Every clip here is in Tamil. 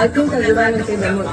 Agung kalibangan kay Memo.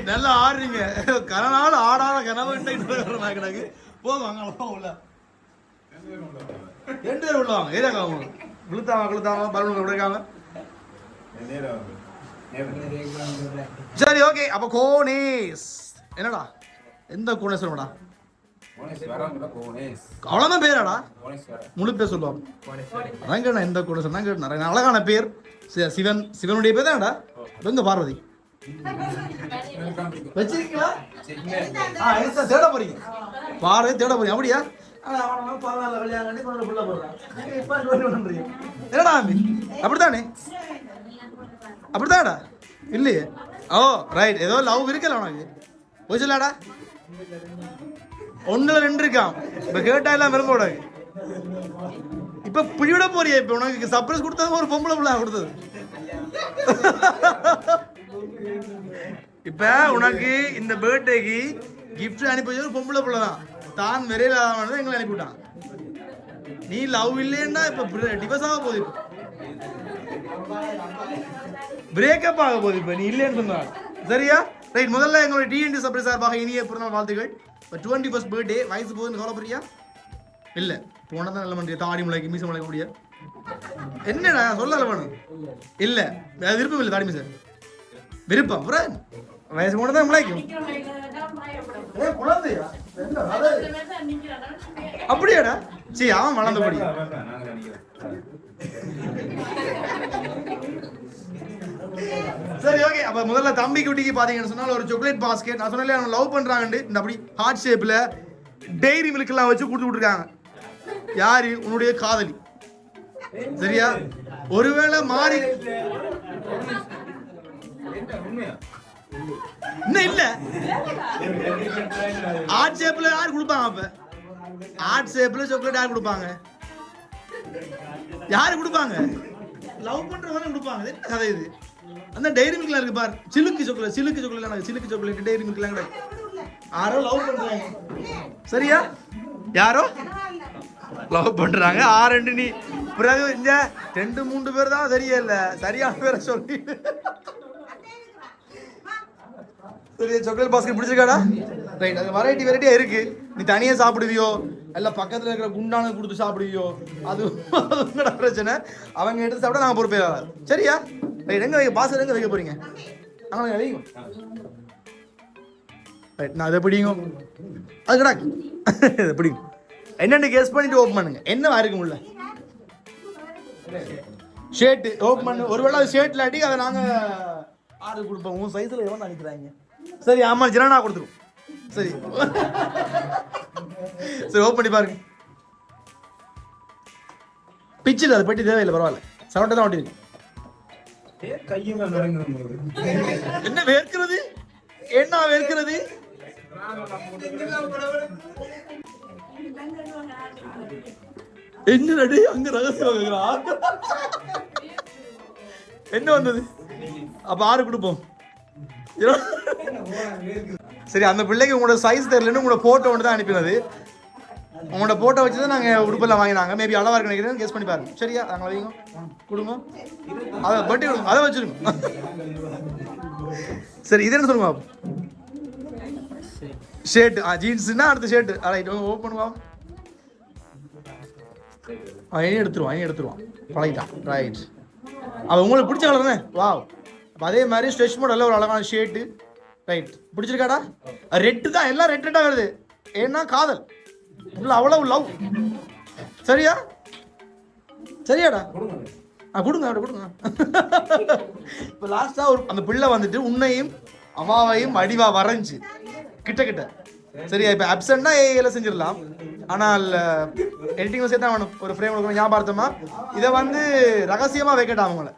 நல்லா ஆடுறீங்க. கனநாள் ஆடாத கனவு கிடக்கு. போதும் உள்ள 2 பேர் உள்ளவாங்க. ஏதாங்க அவங்க விழுத்தாங்க பலூன் விடுக்காங்க. சரி ஓகே. அப்ப கோனேஸ் என்னடா எந்த கோனேஸ் சொல்லுடா? அவ்வளவுதான் பேராடா? முழு பேர் சொல்லுவாங்க. அதான் எந்த கோனேஸ் சொன்னா நிறைய அழகான பேர். சிவனுடைய பேர் தான்டா. எங்க பார்வதி வச்சிருக்கீங்களா? தேட போறீங்க? பாரு தேட போறீங்க அப்படியா? என்னடா அப்படித்தானே? அப்படித்தாடா இல்லையே. ஓ ரைட். ஏதோ லவ் இருக்கல உனக்கு. போய் சொல்லாடா. 1 2 இருக்கான். இப்ப கேட்டா எல்லாம் விரும்ப கூடாது. இப்ப பிடிவிட போறியா? இப்ப உனக்கு சர்ப்ரைஸ் கொடுத்தது ஒரு பொம்பளை பிள்ளை கொடுத்தது. இப்ப உனக்கு இந்த பர்த்டேக்கு கிஃப்ட் அனுப்பி ஒரு பொம்பளை பிள்ளை தான் வெறையில எங்களை அனுப்பிவிட்டான். நீ லவ் இல்லைன்னா இப்ப டிவோர்ஸ் ஆக போகுது. பிரேக்கப் ஆக போகுது இப்ப நீ இல்லைன்னு சொன்னா. சரியா? ரைட். முதல்ல எங்களுடைய டிஎன்டி சர்ப்ரைஸ் சார்பாக இனிய பிறந்தநாள் வாழ்த்துக்கள். இப்போ 21st பர்த்டே. வயசு போகுதுன்னு கவலைப்படுறியா? இல்லை போனதான் நல்ல பண்ணுறியா? தாடி முளைக்கு மீச முளைக்க முடியா? என்னடா சொல்லல வேணும்? இல்லை விருப்பம் இல்லை. தாடி மீச விருப்பம் வயசு போனதான் முளைக்கும். குழந்தையா அப்படியாடா? சரி அவன் வளர்ந்தபடி. சரி ஓகே. அப்ப முதல்ல தம்பி குட்டிக்கு பாத்தீங்கன்னு சொன்னால் ஒரு சாக்லேட் பாஸ்கெட். நான் சொன்னாலே அவங்க லவ் பண்றாங்கன்னு இந்த அப்படி ஹார்ட் ஷேப்ல டெய்ரி மில்க் எல்லாம் வச்சு கொடுத்து விட்டுருக்காங்க. யாரு? உன்னுடைய காதலி. சரியா? ஒருவேளை மாறி இன்னும் இல்ல ஆர்ட் ஷேப்ல யார் கொடுப்பாங்க? அப்ப ஆர்ட் ஷேப்ல சாக்லேட் யார் கொடுப்பாங்க? யாரு கொடுப்பாங்க? லவ் பண்றவங்க கொடுப்பாங்க. என்ன கதை இது? அந்த டைரி மில்க்ல இருக்கு பார், சிலுக்கு சாக்லேட், சிலுக்கு சாக்லேட், சிலுக்கு சாக்லேட் டைரி மில்க்ல கிடையாது. யாரோ லவ் பண்றாங்க. சரியா? யாரோ லவ் பண்றாங்க. ரெண்டு நீ பிறகு இந்த 2-3 பேர் தான் சரியா இல்ல, சரியான பேரை சொல்லி. சரி, சாக்லேட் பாஸ்கெட் பிடிச்சிருக்காடா? ரைட். அது வெரைட்டியா இருக்கு. நீ தனியா சாப்பிடுவியோ இல்ல பக்கத்துல இருக்கிற குண்டான கொடுத்து சாப்பிடுவியோ அது உங்களோட பிரச்சனை. அவங்க எடுத்து சாப்பிட்டா நாங்க பொறுப்பே. சரியா? ரைட். எங்க வைக்க பாஸ்கெட் எங்க வைக்க போறீங்க? அங்க வைங்க. ரைட். நான் அதை பிடிங்க. அது கிடாக். இதை பிடிங்க. என்னென்னு கெஸ் பண்ணிட்டு ஓப்பன் பண்ணுங்க. என்ன இருக்கு உள்ள? ஷர்ட் ஓப்பன் பண்ணு. ஒருவேளை அது ஷர்ட் இல்லாட்டி அதை நாங்க ஆர்டர் கொடுப்போம். உன் சைஸ்ல எவன் நினைக்கிறாங்க? சரி, ஆமா ஜனா கொடுத்துருவோம். சரி சரி, ஓப்பன் பண்ணி பாருங்க. பிச்சில் அது பெட்டி தேவையில்லை, பரவாயில்ல. சவுண்டை தான் ஓட்டிருக்கு. என்ன வேர்க்கிறது? என்ன வேர்க்கிறது? என்ன நடு அங்க ரகசியம் என்ன வந்தது? அப்ப 6 கொடுப்போம். சரி, அந்த பிள்ளைக்கு உங்களோட சைஸ் தெரியலன்னு உங்களோட போட்டோ ஒன்று தான் அனுப்பினது. உங்களோட போட்டோ வச்சு தான் நாங்கள் உடுப்பெல்லாம் வாங்கினாங்க. மேபி அளவாக இருக்கு நினைக்கிறேன். கெஸ் பண்ணி பாருங்க. சரியா? நாங்கள் வைங்க, கொடுங்க. அதை பட்டி கொடுங்க, அதை வச்சிருங்க. சரி, இது என்ன சொல்லுங்க? ஷர்ட் ஜீன்ஸ்னா அடுத்த ஷர்ட். ரைட், ஓப்பன் பண்ணுவான். இனி எடுத்துருவான். பழகிட்டான். ரைட். அவன் உங்களுக்கு பிடிச்ச கலர் தானே? வாவ். அப்போ அதே மாதிரி ஸ்ட்ரெச் மாடலில் ஒரு அழகான ஷர்ட்டு. ரைட். பிடிச்சிருக்காடா? ரெட்டு தான், எல்லாம் ரெட்டாக வருது. ஏன்னா காதல் உள்ள அவ்வளவு லவ். சரியா? சரியாடா? கொடுங்க, அப்படி கொடுங்க. இப்போ லாஸ்டா அந்த பிள்ளை வந்துட்டு உன்னையும் அம்மாவையும் அடிவா வரைஞ்சு கிட்ட. சரியா? இப்போ அப்சென்ட்னா ஏல செஞ்சிடலாம். ஆனால் எடிட்டிங் சேர்த்தா வேணும். ஒரு ஃப்ரேம் கொடுக்கணும். ஞாபகமா இதை வந்து ரகசியமா வைக்கட்டா? அவங்கள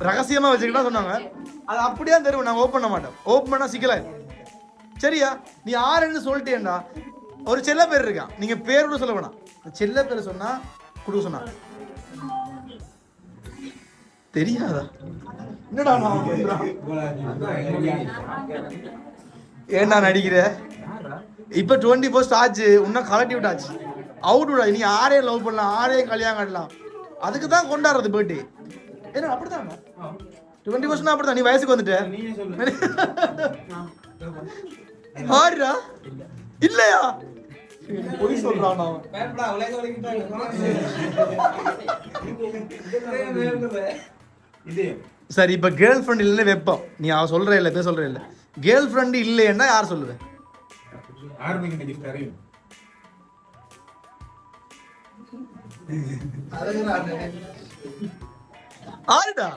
ரகசியமா வச்சுக்கிட்டா சொன்னாங்க. அது அப்படியே தருவோம். நாங்கள் ஓப்பன் பண்ண மாட்டோம். ஓப்பன் பண்ணா சிக்கலா. சரியா? நீ யாருன்னு சொல்லிட்டேன்டா. ஒரு செல்ல பேர் இருக்கான். நீங்க பேர் கூட சொல்ல வேணாம். செல்ல பேர் சொன்னா கொடுக்க சொன்னா தெரியாதா? என்னடா ஏன்னா நடிக்கிற? இப்ப 21 ஆச்சு. இன்னும் கலட்டி விட்டாச்சு. அவுட் விடா. நீ யாரையும் லவ் பண்ணலாம், யாரையும் கல்யாணம் கட்டலாம். அதுக்கு தான் கொண்டாடுறது பர்த்டே. ஏன்னா அப்படிதான் 21 அப்படிதான். நீ வயசுக்கு வந்துட்ட. ஆடுறா இல்லையா? பொய் சொல்றான் அவன். சரி, இப்ப கேர்ள் ஃப்ரெண்ட் இல்லைன்னு வெப்பம். நீ அவ சொல்ற இல்ல, பேர் சொல்ற இல்ல. கேர்ள் ஃப்ரெண்ட் இல்லைன்னா யார் சொல்லுவேன்? ஆறுடா.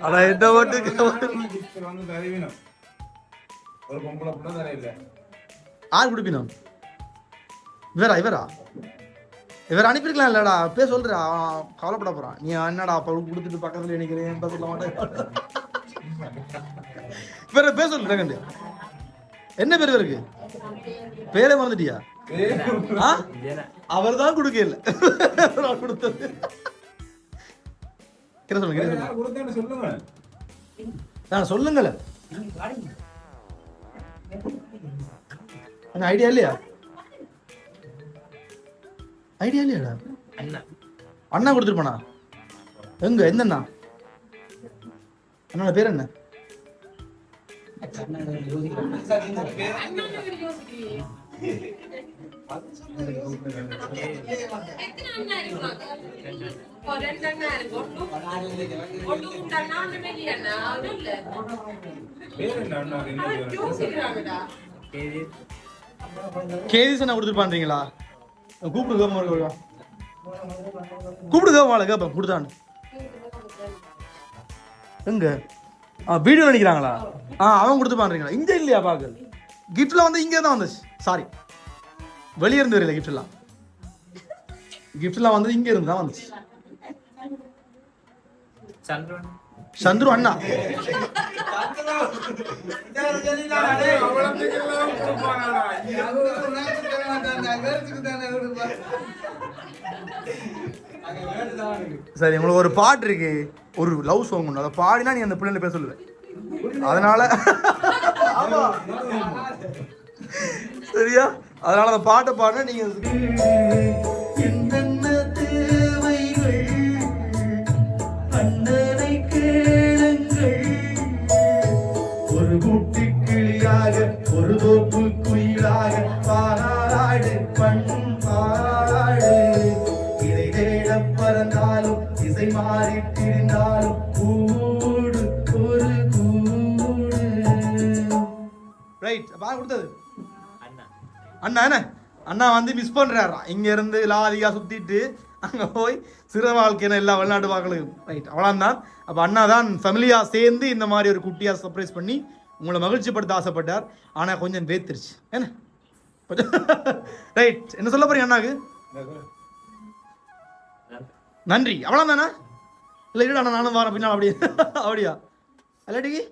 அட என்ன ஓட்டு ஆறு குடிப்பினோம். இவர் அனுப்பியிருக்கலாம் இல்லடா. பேர் சொல்றா, கவலைப்பட போறான். நீ என்னடா அப்ப கொடுத்துட்டு பக்கத்துல நினைக்கிறேன் சொல்ல மாட்டேன். வேற பேர் சொல்ற கண்டு. என்ன பேர் இருக்கு? பேரே மறந்துட்டியா? அவர் தான் கொடுக்க இல்ல கொடுத்தது. சொல்லுங்கள. ஐடியா இல்லையா? ஐடியா இல்லையாடா? அண்ணா கொடுத்துருப்பானா? எங்க எந்த அண்ணா? அண்ணோட பேர் என்ன? கேதிஸ் என்ன கொடுத்துருப்பான்றீங்களா? கூப்பிடு கேப்பேன் கொடுத்தான்னு. எங்க வீடியோ நினைக்கிறாங்களா? அவன் கொடுத்துப்பான்றீங்களா? இங்க இல்லையா? பாக்கு கிஃப்ட்ல வந்து இங்கே தான் வந்துச்சு. சாரி, வெளியே இருந்து வரல கிஃப்ட் எல்லாம். கிஃப்ட்லாம் வந்து இங்க இருந்து தான் வந்துச்சு. சந்துரு அண்ணா சரி, உங்களுக்கு ஒரு பாட்டு இருக்கு, ஒரு லவ் சாங் ஒன்று, அதை பாடினா நீ அந்த பிள்ளைல பேச சொல்லுவேன். அதனால சரியா, அதனால அந்த பாட்டை பாடினா நீங்க ஒரு கூட்டி கிளியாக ஒரு தோப்பு குயிலாக பாராடு பண்பாடு இதை தேட பறந்தாலும் இசை மாறி திரிந்தாலும் கூடு ஒரு கூடு. ரைட், பாக்க கொடுத்தது அண்ணா. என்ன அண்ணா வந்து மிஸ் பண்றாரா, இங்க இருந்து லாதியா சுத்திட்டு அங்க போய் சிறு வாழ்க்கையில எல்லா வெளிநாட்டு வாக்களும். ரைட், அவ்வளோதான். அப்போ அண்ணா தான் ஃபேமிலியாக சேர்ந்து இந்த மாதிரி ஒரு குட்டியாக சர்ப்ரைஸ் பண்ணி உங்களை மகிழ்ச்சிப்படுத்த ஆசைப்பட்டார். ஆனால் கொஞ்சம் வேத்துருச்சு என்ன கொஞ்சம். ரைட், என்ன சொல்ல போறீங்க அண்ணாக்கு? நன்றி, அவ்வளோதானா? இல்லை இல்லைடா நானும் வரேன் பின்னால். அப்படியே அப்படியா இல்லாட்டிக்கு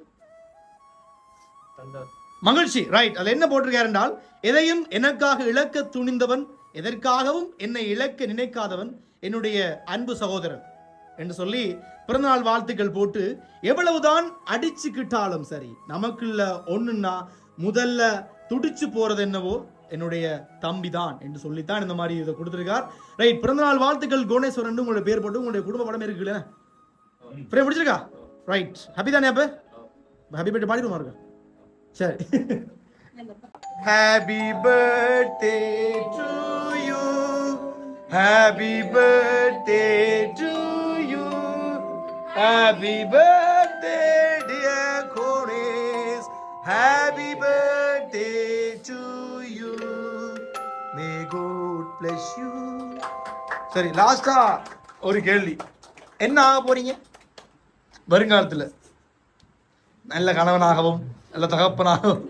மகிழ்ச்சி. ரைட், அதில் என்ன போட்டிருக்காரு என்றால், எதையும் எனக்காக இழக்க துணிந்தவன், எதற்காகவும் என்னை இழக்க நினைக்காதவன் என்னுடைய அன்பு சகோதரன் என்று சொல்லி பிறந்தநாள் வாழ்த்துக்கள் போட்டு, எவ்வளவுதான் அடிச்சுக்கிட்டாலும் சரி நமக்குள்ள ஒண்ணுன்னா முதல்ல துடிச்சு போறது என்னவோ என்னுடைய தம்பி தான் என்று சொல்லித்தான் இந்த மாதிரி இதை கொடுத்திருக்கார். ரைட், பிறந்தநாள் வாழ்த்துக்கள் கோணேஸ்வரன் உங்களுடைய பேர் போட்டு உங்களுடைய குடும்ப படம் இருக்குல்ல, ஃப்ரேம் பிடிச்சிருக்கா? ரைட், ஹாப்பி தானே? அப்ப ஹாப்பி பர்த்டே பாடிடுமா இருக்கா? சரி. Happy birthday to you, happy birthday to you, happy birthday dear Kones, happy birthday to you, may God bless you. சரி, லாஸ்டா ஒரு கேள்வி, என்ன ஆக போறீங்க வருங்காலத்தில்? நல்ல கணவனாகவும் நல்ல தகப்பனாகவும்?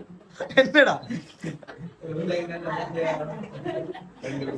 என்னடா